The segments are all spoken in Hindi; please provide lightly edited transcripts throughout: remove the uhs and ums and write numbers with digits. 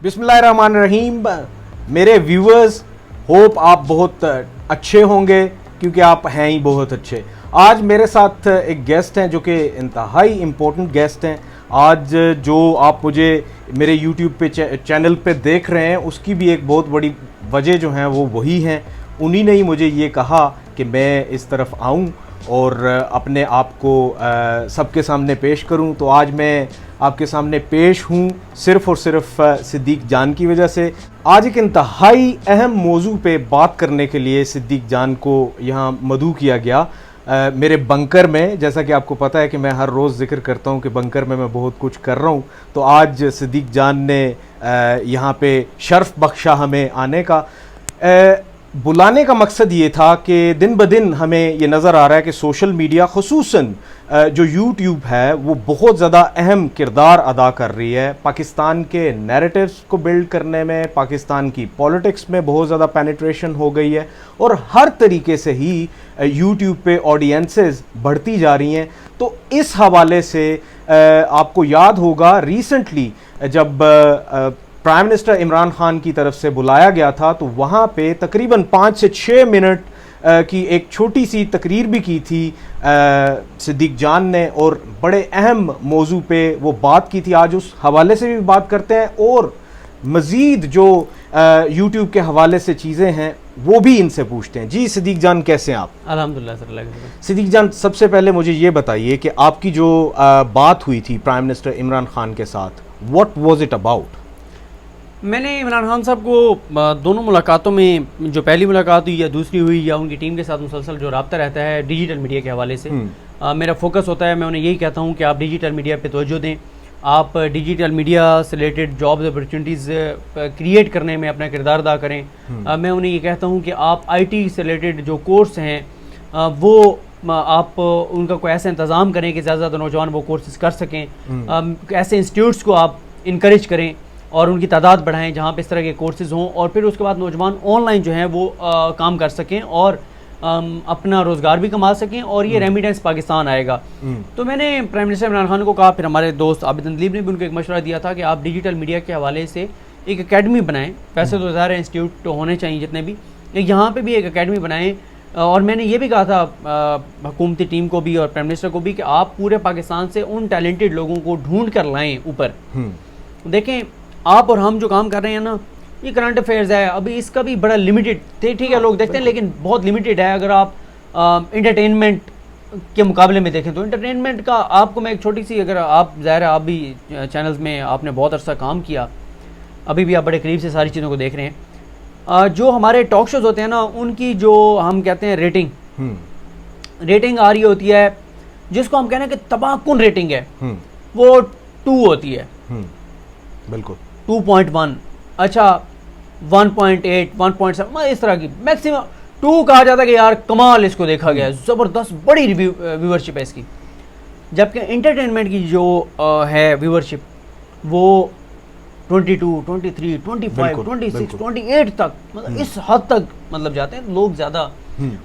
बिस्मिल्लाहिर्रहमानिर्रहीम। मेरे व्यूअर्स, होप आप बहुत अच्छे होंगे क्योंकि आप हैं ही बहुत अच्छे। आज मेरे साथ एक गेस्ट हैं जो कि इंतहाई इम्पोर्टेंट गेस्ट हैं। आज जो आप मुझे मेरे यूट्यूब पे चैनल पे देख रहे हैं उसकी भी एक बहुत बड़ी वजह जो है वो वही हैं। उन्हीं ने ही मुझे ये कहा कि मैं इस तरफ आऊं और अपने आप को सबके सामने पेश करूं। तो आज मैं आपके सामने पेश हूं सिर्फ़ और सिर्फ सिद्दीक जान की वजह से। आज एक इंतहाई अहम मौजू पे बात करने के लिए सिद्दीक जान को यहाँ मदऊ किया गया मेरे बंकर में। जैसा कि आपको पता है कि मैं हर रोज़ जिक्र करता हूँ कि बंकर में मैं बहुत कुछ कर रहा हूँ, तो आज सिद्दीक जान ने यहाँ पे शर्फ बख्शा हमें आने का। बुलाने का मकसद ये था कि दिन ब दिन हमें ये नज़र आ रहा है कि सोशल मीडिया ख़ुसूसन जो यूट्यूब है वो बहुत ज़्यादा अहम किरदार अदा कर रही है पाकिस्तान के नैरेटिव्स को बिल्ड करने में। पाकिस्तान की पॉलिटिक्स में बहुत ज़्यादा पेनिट्रेशन हो गई है और हर तरीके से ही यूट्यूब पे ऑडियंसेस बढ़ती जा रही हैं। तो इस हवाले से आपको याद होगा रिसेंटली जब प्राइम मिनिस्टर इमरान खान की तरफ से बुलाया गया था तो वहाँ पे तकरीबन 5 से 6 मिनट की एक छोटी सी तकरीर भी की थी सिद्दीक जान ने और बड़े अहम मौजू पे वो बात की थी। आज उस हवाले से भी बात करते हैं और मज़ीद जो यूट्यूब के हवाले से चीज़ें हैं वो भी इनसे पूछते हैं। जी सिद्दीक जान, कैसे हैं आप? अल्हम्दुलिल्लाह सर। सिद्दीक जान, सबसे पहले मुझे ये बताइए कि आपकी जो बात हुई थी प्राइम मिनिस्टर इमरान खान के साथ, व्हाट वाज इट अबाउट? मैंने इमरान खान साहब को दोनों मुलाकातों में, जो पहली मुलाकात हुई या दूसरी हुई या उनकी टीम के साथ मुसलसल जो रब्ता रहता है डिजिटल मीडिया के हवाले से, मेरा फोकस होता है। मैं उन्हें यही कहता हूँ कि आप डिजिटल मीडिया पे तवज्जो दें। आप डिजिटल मीडिया से रिलेटेड जॉब्स अपॉर्चुनिटीज़ क्रिएट करने में अपना किरदार अदा करें। मैं उन्हें ये कहता हूँ कि आप IT से रिलेटेड जो कोर्स हैं वो आप उनका कोई ऐसा इंतज़ाम करें कि ज़्यादा से ज़्यादा नौजवान वो कोर्सेज कर सकें। ऐसे इंस्टीट्यूट्स को आप इनक्रेज करें और उनकी तादाद बढ़ाएं जहाँ पे इस तरह के कोर्सेज़ हों, और फिर उसके बाद नौजवान ऑनलाइन जो हैं वो काम कर सकें और अपना रोज़गार भी कमा सकें और ये रेमिटेंस पाकिस्तान आएगा। तो मैंने प्राइम मिनिस्टर इमरान खान को कहा, फिर हमारे दोस्त आबिद अंदलीब ने भी उनको एक मशवरा दिया था कि आप डिजिटल मीडिया के हवाले से एक एकेडमी बनाएं। पैसे तो ज़ाहिर इंस्टीट्यूट तो होने चाहिए जितने भी, यहाँ पे भी एक एकेडमी बनाएं। और मैंने ये भी कहा था हुकूमती टीम को भी और प्राइम मिनिस्टर को भी कि आप पूरे पाकिस्तान से उन टैलेंटेड लोगों को ढूंढ कर लाएँ ऊपर। देखें, आप और हम जो काम कर रहे हैं ना, ये करंट अफेयर्स है, अभी इसका भी बड़ा लिमिटेड ठीक है लोग देखते हैं, लेकिन बहुत लिमिटेड है। अगर आप इंटरटेनमेंट के मुकाबले में देखें तो इंटरटेनमेंट का आपको मैं एक छोटी सी, अगर आप ज़ाहिर है आप भी चैनल्स में आपने बहुत अरसा काम किया, अभी भी आप बड़े करीब से सारी चीज़ों को देख रहे हैं। जो हमारे टॉक शोज़ होते हैं ना, उनकी जो हम कहते हैं रेटिंग आ रही होती है, जिसको हम कहते हैं कि तबाहकुन रेटिंग है, वो 2 होती है। बिल्कुल 2.1, अच्छा 1.8, 1.7, इस तरह की मैक्सिमम 2 कहा जाता है कि यार कमाल इसको देखा गया, ज़बरदस्त बड़ी व्यूवरशिप है इसकी। जबकि इंटरटेनमेंट की जो है व्यूवरशिप वो 22, 23, 25, 26, 28 तक, मतलब इस हद तक मतलब जाते हैं लोग ज़्यादा।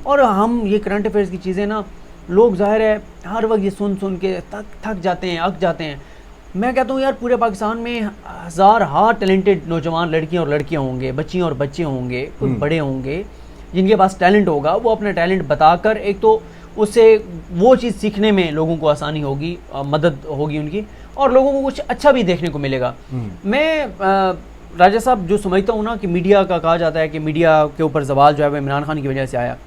और हम ये करंट अफेयर्स की चीज़ें ना, लोग ज़ाहिर है हर वक्त ये सुन के थक जाते हैं, अक जाते हैं। मैं कहता हूँ यार पूरे पाकिस्तान में हज़ार टैलेंटेड नौजवान लड़कियाँ और लड़कियाँ होंगे, बच्चियाँ और बच्चे होंगे, कुछ बड़े होंगे जिनके पास टैलेंट होगा। वो अपना टैलेंट बताकर एक तो उससे वो चीज़ सीखने में लोगों को आसानी होगी, मदद होगी उनकी, और लोगों को कुछ अच्छा भी देखने को मिलेगा। मैं राजा साहब जो समझता हूँ ना कि मीडिया का कहा जाता है कि मीडिया के ऊपर जवाल जो है वो इमरान खान की वजह से आया।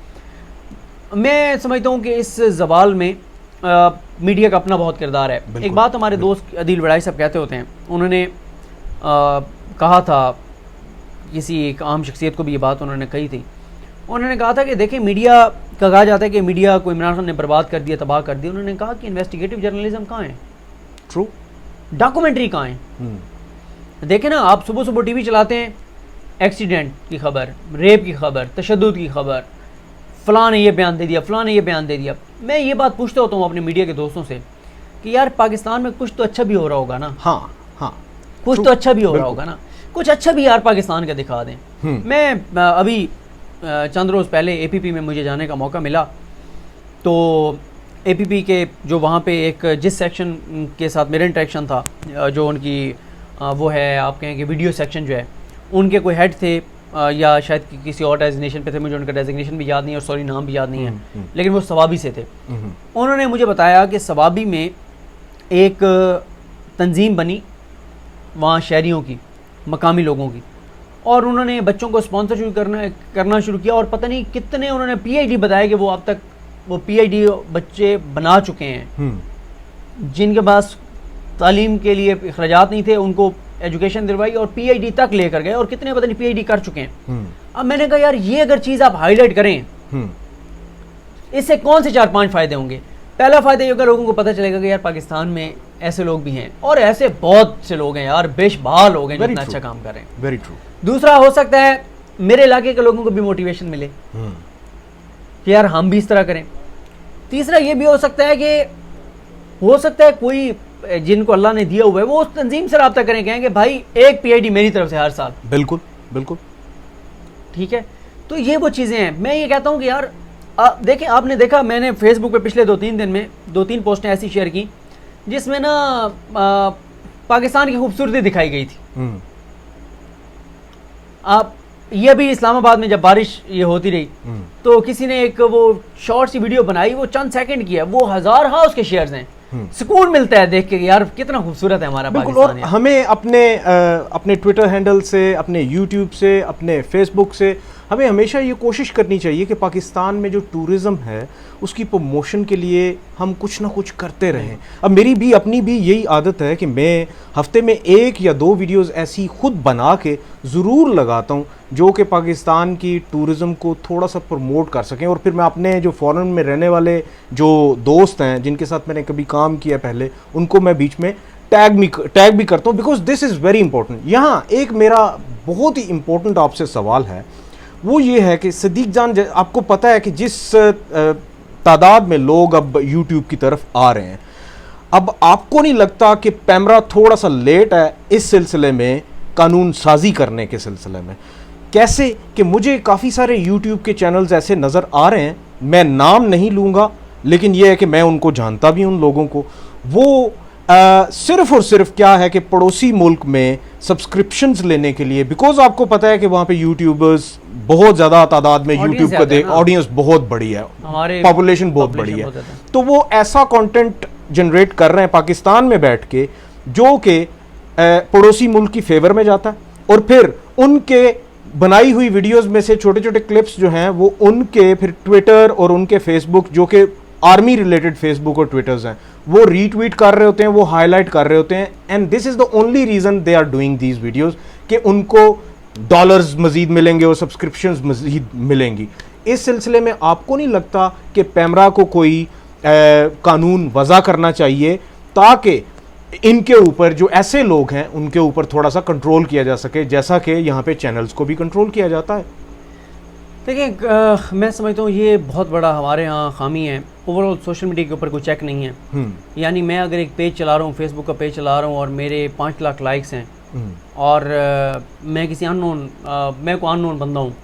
मैं समझता हूँ कि इस जवाल में मीडिया का अपना बहुत किरदार है। एक बात हमारे दोस्त अदील वड़ाई साहब कहते होते हैं, उन्होंने कहा था, किसी एक आम शख्सियत को भी ये बात उन्होंने कही थी। उन्होंने कहा था कि देखिए मीडिया का कहा जाता है कि मीडिया को इमरान खान ने बर्बाद कर दिया, तबाह कर दिया। उन्होंने कहा कि इन्वेस्टिगेटिव जर्नलिज्म कहाँ है, ट्रू डॉक्यूमेंट्री कहाँ है? देखें ना, आप सुबह सुबह टीवी चलाते हैं, एक्सीडेंट की खबर, रेप की खबर, तशद्दुद की खबर, फ़लाँ ने ये बयान दे दिया, फ़लाँ ने ये बयान दे दिया। मैं ये बात पूछता होता हूँ अपने मीडिया के दोस्तों से कि यार पाकिस्तान में कुछ तो अच्छा भी हो रहा होगा ना। हाँ, कुछ तो अच्छा भी हो रहा होगा ना, कुछ अच्छा भी यार पाकिस्तान का दिखा दें। मैं अभी चंद रोज़ पहले APP में मुझे जाने का मौका मिला, तो APP के जो वहाँ पे एक जिस सेक्शन के साथ मेरा इंटरेक्शन था, जो उनकी वो है आप कहें कि वीडियो सेक्शन जो है, उनके कोई हेड थे या शायद किसी और डेजिग्नेशन पे थे, मुझे उनका डेजिग्नेशन भी याद नहीं है और सॉरी नाम भी याद नहीं है, लेकिन वो सवाबी से थे। उन्होंने मुझे बताया कि सवाबी में एक तंजीम बनी वहाँ शहरियों की, मकामी लोगों की, और उन्होंने बच्चों को स्पॉन्सर शुरू करना शुरू किया, और पता नहीं कितने उन्होंने PhD बताया कि वो अब तक वो PhD बच्चे बना चुके हैं, जिनके पास तालीम के लिए अखराजात नहीं थे, उनको एजुकेशन दिलवाई और PhD तक लेकर गए, और कितने पता नहीं PhD कर चुके हैं। अब मैंने कहा यार ये अगर चीज़ आप हाईलाइट करें, इससे कौन से 4-5 फ़ायदे होंगे। पहला फ़ायदा ये होगा, लोगों को पता चलेगा कि यार पाकिस्तान में ऐसे लोग भी हैं, और ऐसे बहुत से लोग हैं यार, बेशबहा लोग हैं जो इतना अच्छा काम कर रहे हैं। Very true. दूसरा हो सकता है मेरे इलाके के लोगों को भी मोटिवेशन मिले कि यार हम भी इस तरह करें। तीसरा ये भी हो सकता है कि हो सकता है कोई जिनको अल्लाह ने दिया हुआ है वो उस तंजीम से रब्ता करें, कहेंगे भाई एक PhD मेरी तरफ से हर साल। बिल्कुल बिल्कुल ठीक है। तो ये वो चीज़ें हैं। मैं ये कहता हूँ कि यार देखें, आपने देखा मैंने फेसबुक पे पिछले 2-3 दिन में 2-3 पोस्टें ऐसी शेयर की जिसमें ना पाकिस्तान की खूबसूरती दिखाई गई थी। आप ये भी इस्लामाबाद में जब बारिश ये होती रही तो किसी ने एक वो शॉर्ट सी वीडियो बनाई, वो चंद सेकंड की है, वो 1000 उसके शेयर्स हैं। सुकून मिलता है देख के यार कितना खूबसूरत है हमारा पाकिस्तान। और हमें अपने ट्विटर हैंडल से, अपने यूट्यूब से, अपने फेसबुक से हमें हमेशा ये कोशिश करनी चाहिए कि पाकिस्तान में जो टूरिज़्म है उसकी प्रमोशन के लिए हम कुछ ना कुछ करते रहें। अब मेरी भी अपनी भी यही आदत है कि मैं हफ्ते में 1 या 2 वीडियोस ऐसी खुद बना के ज़रूर लगाता हूँ जो कि पाकिस्तान की टूरिज़्म को थोड़ा सा प्रमोट कर सकें। और फिर मैं अपने जो फ़ॉरेन में रहने वाले जो दोस्त हैं जिनके साथ मैंने कभी काम किया पहले, उनको मैं बीच में टैग भी करता हूँ, because this is very important. यहाँ एक मेरा बहुत ही इंपॉर्टेंट आपसे सवाल है, वो ये है कि सदीक जान, आपको पता है कि जिस तादाद में लोग अब यूट्यूब की तरफ आ रहे हैं, अब आपको नहीं लगता कि पैमरा थोड़ा सा लेट है इस सिलसिले में, कानून साजी करने के सिलसिले में? कैसे कि मुझे काफ़ी सारे यूट्यूब के चैनल्स ऐसे नज़र आ रहे हैं, मैं नाम नहीं लूँगा लेकिन यह है कि मैं उनको जानता भी उन लोगों को, वो सिर्फ और सिर्फ क्या है कि पड़ोसी मुल्क में सब्सक्रिप्शंस लेने के लिए, बिकॉज आपको पता है कि वहाँ पे यूट्यूबर्स बहुत ज़्यादा तादाद में यूट्यूब का ऑडियंस बहुत बड़ी है, पॉपुलेशन बहुत बड़ी है, तो वो ऐसा कंटेंट जनरेट कर रहे हैं पाकिस्तान में बैठ के जो कि पड़ोसी मुल्क की फेवर में जाता है, और फिर उनके बनाई हुई वीडियोस में से छोटे छोटे क्लिप्स जो हैं वो उनके फिर ट्विटर और उनके फेसबुक, जो कि आर्मी रिलेटेड फेसबुक और ट्विटर्स हैं, वो रीट्वीट कर रहे होते हैं, वो हाईलाइट कर रहे होते हैं। And this is the only reason they are doing these videos कि उनको डॉलर्स मजीद मिलेंगे और सब्सक्रिप्शंस मजीद मिलेंगी। इस सिलसिले में आपको नहीं लगता कि पैमरा को कोई कानून वज़ा करना चाहिए ताकि इनके ऊपर जो ऐसे लोग हैं उनके ऊपर थोड़ा सा कंट्रोल किया जा सके, जैसा कि यहाँ पे चैनल्स को भी कंट्रोल किया जाता है? देखिए, मैं समझता हूँ ये बहुत बड़ा हमारे यहाँ खामी है। ओवरऑल सोशल मीडिया के ऊपर कोई चेक नहीं है। यानी मैं अगर एक पेज चला रहा हूँ, फेसबुक का पेज चला रहा हूँ और मेरे 5 लाख लाइक्स हैं और मैं किसी मैं को अननोन बंदा हूँ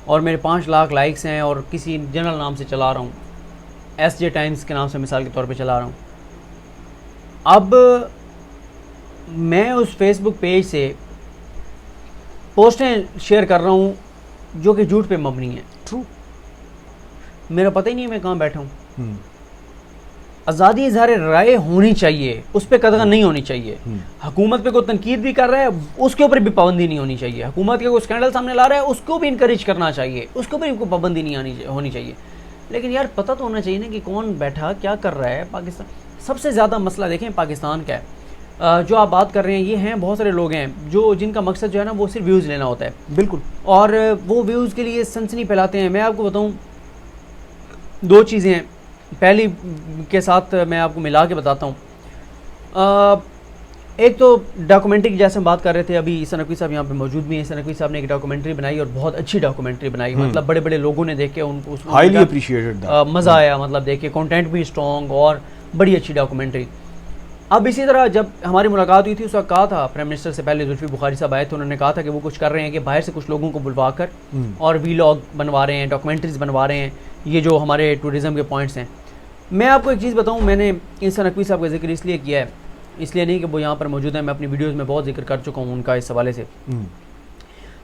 और मेरे 5 लाख लाइक्स हैं और किसी जनरल नाम से चला रहा हूँ, SJ टाइम्स के नाम से मिसाल के तौर पे चला रहा हूँ, अब मैं उस फेसबुक पेज से पोस्टें शेयर कर रहा हूँ जो कि झूठ पे मबनी है। ट्रू। मेरा पता ही नहीं मैं कहाँ बैठा हूँ। आज़ादी इज़हार राय होनी चाहिए, उस पर कदर नहीं होनी चाहिए। हुकूमत पे कोई तनकीद भी कर रहा है उसके ऊपर भी पाबंदी नहीं होनी चाहिए। हुकूमत के कोई स्कैंडल सामने ला रहा है उसको भी इनकरेज करना चाहिए, उसके ऊपर भी कोई पाबंदी नहीं होनी चाहिए। लेकिन यार पता तो होना चाहिए ना कि कौन बैठा क्या कर रहा है। पाकिस्तान सबसे ज़्यादा मसला देखें पाकिस्तान का है, जो आप बात कर रहे हैं, ये हैं बहुत सारे लोग हैं जो जिनका मकसद जो है ना वो सिर्फ व्यूज़ लेना होता है। बिल्कुल। और वो व्यूज़ के लिए सनसनी फैलाते हैं। मैं आपको बताऊं 2 चीज़ें हैं, पहली के साथ मैं आपको मिला के बताता हूं। एक तो डॉक्यूमेंट्री की, जैसे हम बात कर रहे थे अभी, ईसा नकवी साहब यहाँ पे मौजूद भी हैं। ईसा नकवी साहब ने एक डॉक्यूमेंट्री बनाई और बहुत अच्छी डॉक्यूमेंट्री बनाई, मतलब बड़े बड़े लोगों ने देख के उनको हाईली अप्रिशिएटेड, मज़ा आया, मतलब देख के कंटेंट भी स्ट्रॉन्ग और बड़ी अच्छी डॉक्यूमेंट्री। अब इसी तरह जब हमारी मुलाकात हुई थी उस वक्त कहा था प्राइम मिनिस्टर से पहले जुल्फी बुखारी साहब आए थे, उन्होंने कहा था कि वो कुछ कर रहे हैं कि बाहर से कुछ लोगों को बुलवा कर और वीलॉग बनवा रहे हैं, डॉक्यूमेंट्रीज बनवा रहे हैं, ये जो हमारे टूरिज़म के पॉइंट्स हैं। मैं आपको एक चीज़ बताऊं, मैंने ईसा नकवी साहब का जिक्र इसलिए किया है इसलिए नहीं कि वो यहाँ पर मौजूद है, मैं अपनी वीडियोज़ में बहुत जिक्र कर चुका हूँ उनका इस हवाले से।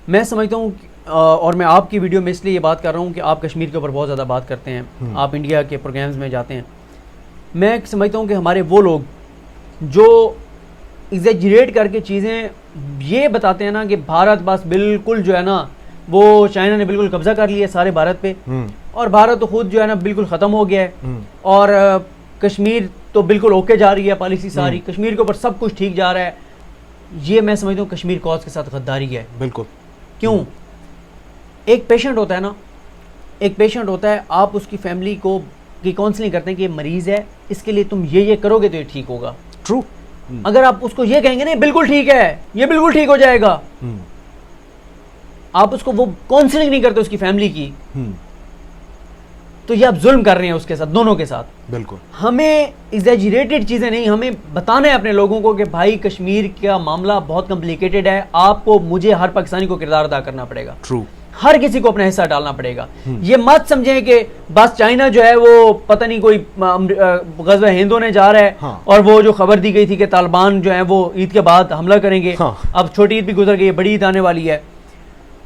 मैं समझता हूँ और मैं आपकी वीडियो में इसलिए ये बात कर रहा हूँ कि आप कश्मीर के ऊपर बहुत ज़्यादा बात करते हैं, आप इंडिया के प्रोग्राम्स में जाते हैं। मैं समझता हूँ कि हमारे वो लोग जो एग्जैजरेट करके चीज़ें ये बताते हैं ना कि भारत बस बिल्कुल जो है ना वो चाइना ने बिल्कुल कब्जा कर लिया है सारे भारत पे, और भारत तो खुद जो है ना बिल्कुल ख़त्म हो गया है, और कश्मीर तो बिल्कुल ओके जा रही है पॉलिसी सारी, कश्मीर के ऊपर सब कुछ ठीक जा रहा है। ये मैं समझता हूँ कश्मीर कॉज के साथ गद्दारी है। बिल्कुल। क्यों? एक पेशेंट होता है ना, एक पेशेंट होता है, आप उसकी फैमिली को की काउंसलिंग करते हैं कि ये मरीज़ है, इसके लिए तुम ये करोगे तो ये ठीक होगा। ट्रू। अगर आप उसको ये कहेंगे नहीं बिल्कुल ठीक है, ये बिल्कुल ठीक हो जाएगा, आप उसको वो काउंसलिंग नहीं करते उसकी फैमिली की, तो ये आप जुल्म कर रहे हैं उसके साथ, दोनों के साथ। बिल्कुल। हमें एग्जैजरेटेड चीज़ें नहीं, हमें बताना है अपने लोगों को कि भाई कश्मीर का मामला बहुत कॉम्प्लिकेटेड है, आपको मुझे हर पाकिस्तानी को किरदार अदा करना पड़ेगा। ट्रू। हर किसी को अपना हिस्सा डालना पड़ेगा। ये मत समझें कि बस चाइना जो है वो पता नहीं कोई गज़वा हिंद होने जा रहा है, हाँ। और वो जो खबर दी गई थी कि तालिबान जो है वो ईद के बाद हमला करेंगे, हाँ। अब छोटी ईद भी गुजर गई, बड़ी ईद आने वाली है।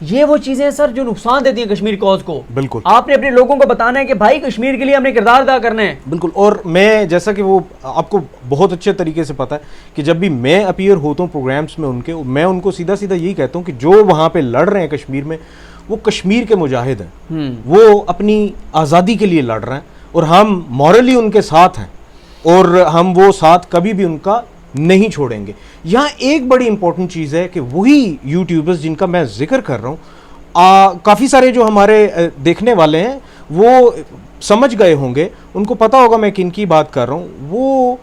ये वो चीजें सर जो नुकसान देती हैं कश्मीर कॉज को। बिल्कुल। आपने अपने लोगों को बताना है कि भाई कश्मीर के लिए हमने किरदार अदा करना है। बिल्कुल। और मैं जैसा कि वो आपको बहुत अच्छे तरीके से पता है कि जब भी मैं अपीयर होता हूँ प्रोग्राम्स में उनके, मैं उनको सीधा सीधा यही कहता हूँ कि जो वहाँ पे लड़ रहे हैं कश्मीर में, वो कश्मीर के मुजाहिद हैं, वो अपनी आज़ादी के लिए लड़ रहे हैं, और हम मॉरली उनके साथ हैं, और हम वो साथ कभी भी उनका नहीं छोड़ेंगे। यहाँ एक बड़ी इंपॉर्टेंट चीज़ है कि वही यूट्यूबर्स जिनका मैं जिक्र कर रहा हूँ, काफ़ी सारे जो हमारे देखने वाले हैं वो समझ गए होंगे, उनको पता होगा मैं किन की बात कर रहा हूँ। वो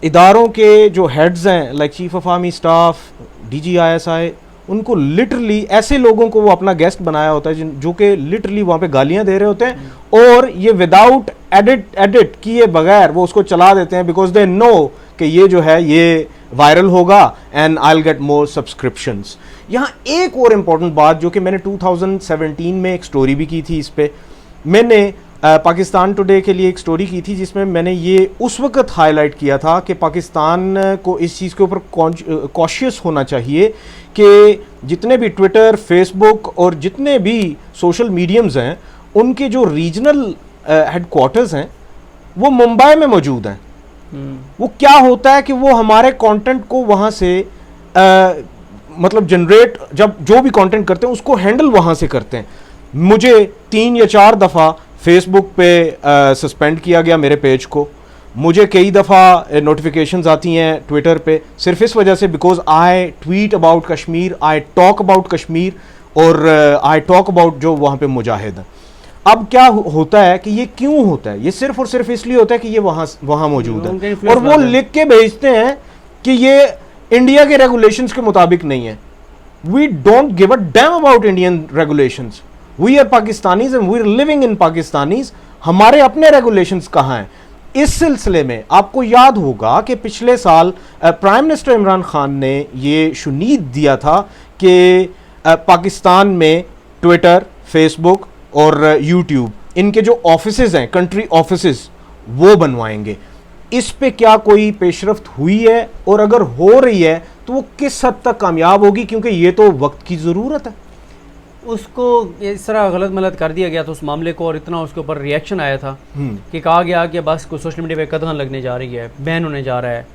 इदारों के जो हेड्स हैं like chief of army staff, DGISI, उनको लिटरली ऐसे लोगों को वो अपना गेस्ट बनाया होता है जो कि लिटरली वहाँ पे गालियाँ दे रहे होते हैं, और ये विदाउट एडिट किए बगैर वो उसको चला देते हैं, बिकॉज दे नो कि ये जो है ये वायरल होगा and I will get more subscriptions. यहाँ एक और इम्पॉर्टेंट बात जो कि मैंने 2017 में एक स्टोरी भी की थी इस पे, मैंने पाकिस्तान टुडे के लिए एक स्टोरी की थी जिसमें मैंने ये उस वक्त हाईलाइट किया था कि पाकिस्तान को इस चीज़ के ऊपर कॉशियस होना चाहिए कि जितने भी ट्विटर, फेसबुक और जितने भी सोशल मीडियम्स हैं, उनके जो रीजनल हेडक्वार्टर्स हैं वो मुंबई में मौजूद हैं। वो क्या होता है कि वो हमारे कंटेंट को वहाँ से मतलब जनरेट, जब जो भी कंटेंट करते हैं उसको हैंडल वहाँ से करते हैं। मुझे 3 या 4 दफ़ा फेसबुक पे सस्पेंड किया गया मेरे पेज को, मुझे कई दफ़ा नोटिफिकेशंस आती हैं ट्विटर पे, सिर्फ इस वजह से because I tweet about Kashmir, I talk about Kashmir, और आई टॉक अबाउट जो वहाँ पे मुजाहिद हैं। अब क्या होता है कि ये क्यों होता है? ये सिर्फ और सिर्फ इसलिए होता है कि ये वहाँ मौजूद है, और वो लिख के भेजते हैं कि ये इंडिया के रेगुलेशंस के मुताबिक नहीं है। We don't give a damn about Indian regulations, we are Pakistanis and we are living in Pakistanis. हमारे अपने रेगुलेशंस कहाँ हैं? इस सिलसिले में आपको याद होगा कि पिछले साल प्राइम मिनिस्टर इमरान खान ने ये शुनीद दिया था कि पाकिस्तान में ट्विटर, फेसबुक और यूट्यूब, इनके जो ऑफिसेज हैं, कंट्री ऑफिसेज, वो बनवाएंगे। इस पे क्या कोई पेशरफ्त हुई है? और अगर हो रही है तो वो किस हद तक कामयाब होगी? क्योंकि ये तो वक्त की ज़रूरत है। उसको इस तरह गलत मलत कर दिया गया था उस मामले को, और इतना उसके ऊपर रिएक्शन आया था कि कहा गया कि बस कुछ सोशल मीडिया पे कदम लगने जा रही है, बैन होने जा रहा है,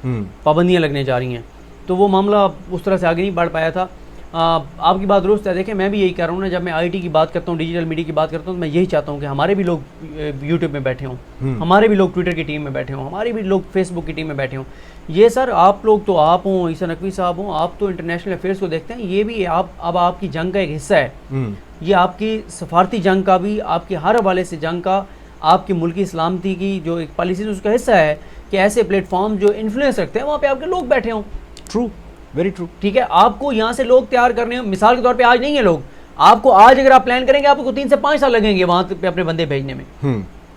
पाबंदियां लगने जा रही हैं, तो वो मामला उस तरह से आगे नहीं बढ़ पाया था। आपकी बात दुरुस्त है। देखें, मैं भी यही कह रहा हूँ ना, जब मैं IT की बात करता हूँ, डिजिटल मीडिया की बात करता हूँ, तो मैं यही चाहता हूँ कि हमारे भी लोग यूट्यूब में बैठे हों, हमारे भी लोग ट्विटर की टीम में बैठे हों, हमारे भी लोग फेसबुक की टीम में बैठे हों। ये सर आप लोग तो, आप हों, ईसा नकवी साहब हों, आप तो इंटरनेशनल अफेयर्स को देखते हैं, ये भी आप अब आपकी जंग का एक हिस्सा है। ये आपकी सफारती जंग का भी, आपके हर हवाले से जंग का, आपकी मुल्की सलामती की जो एक पॉलिसी उसका हिस्सा है कि ऐसे प्लेटफॉर्म जो इन्फ्लुएंस रखते हैं वहाँ पे आपके लोग बैठे हों। True, very true. ठीक है, आपको यहाँ से लोग तैयार करने, मिसाल के तौर पे आज नहीं है लोग, आपको आज अगर आप प्लान करेंगे आपको 3 से 5 साल लगेंगे वहाँ पे अपने बंदे भेजने में।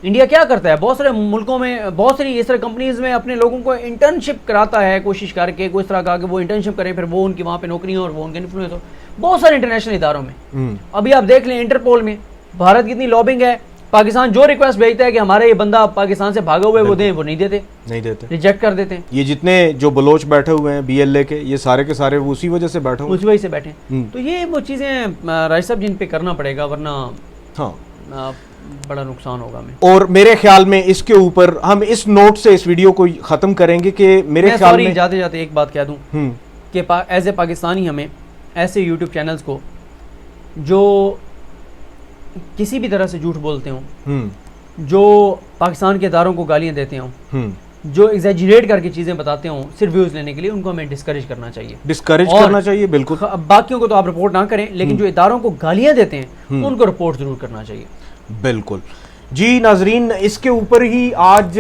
इंडिया क्या करता है, बहुत सारे मुल्कों में, बहुत सारी इस तरह कंपनीज में अपने लोगों को इंटर्नशिप कराता है, कोशिश करके कोई इस तरह का कि वो इंटर्नशिप करें, फिर वो उनकी वहाँ पे नौकरी हो और वो उनके इन्फ्लुएंस हो। बहुत सारे इंटरनेशनल इदारों में, अभी आप देख लें इंटरपोल में भारत की इतनी लॉबिंग है, पाकिस्तान जो रिक्वेस्ट भेजता है कि हमारा ये बंदा पाकिस्तान से भागा हुआ है वो दें, वो नहीं देते, रिजेक्ट कर देते हैं। ये जितने जो बलोच बैठे हुए हैं BLA के, ये सारे के सारे वो उसी वजह से बैठे हुए, उसी वजह से बैठे हैं। तो ये वो चीज़ें राय साहब जिन पे करना पड़ेगा, वरना हाँ बड़ा नुकसान होगा हमें। और मेरे ख्याल में इसके ऊपर हम इस नोट से इस वीडियो को खत्म करेंगे कि मेरे ख्याल में जाते जाते एक बात कह दूं कि एज ए पाकिस्तानी हमें ऐसे यूट्यूब चैनल्स को जो किसी भी तरह से झूठ बोलते हों, जो पाकिस्तान के इदारों को गालियां देते हों, जो एग्जैजरेट करके चीज़ें बताते हों सिर्फ व्यूज़ लेने के लिए, उनको हमें डिस्करेज करना चाहिए, बिल्कुल। बाकियों को तो आप रिपोर्ट ना करें, लेकिन जो इदारों को गालियां देते हैं उनको रिपोर्ट ज़रूर करना चाहिए। बिल्कुल जी नाजरीन, इसके ऊपर ही आज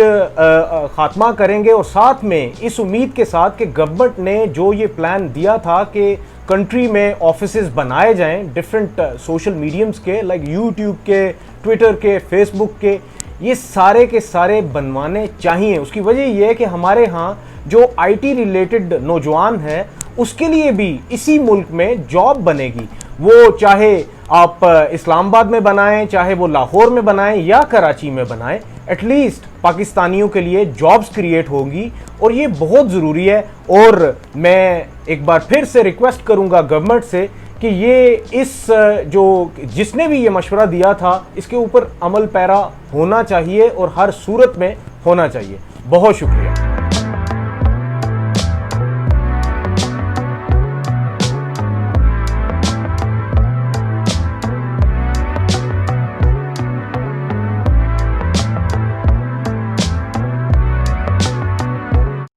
खात्मा करेंगे और साथ में इस उम्मीद के साथ कि गवर्नमेंट ने जो ये प्लान दिया था कि कंट्री में ऑफिसेज बनाए जाएं डिफरेंट सोशल मीडियम्स के, लाइक यूट्यूब के, ट्विटर के, फेसबुक के, ये सारे के सारे बनवाने चाहिए। उसकी वजह ये है कि हमारे यहाँ जो IT रिलेटेड नौजवान है उसके लिए भी इसी मुल्क में जॉब बनेगी, वो चाहे आप इस्लामाबाद में बनाएं, चाहे वो लाहौर में बनाएं या कराची में बनाएं, एटलीस्ट पाकिस्तानियों के लिए जॉब्स क्रिएट होंगी और ये बहुत ज़रूरी है। और मैं एक बार फिर से रिक्वेस्ट करूंगा गवर्नमेंट से कि ये इस जो जिसने भी ये मशवरा दिया था इसके ऊपर अमल पैरा होना चाहिए और हर सूरत में होना चाहिए। बहुत शुक्रिया।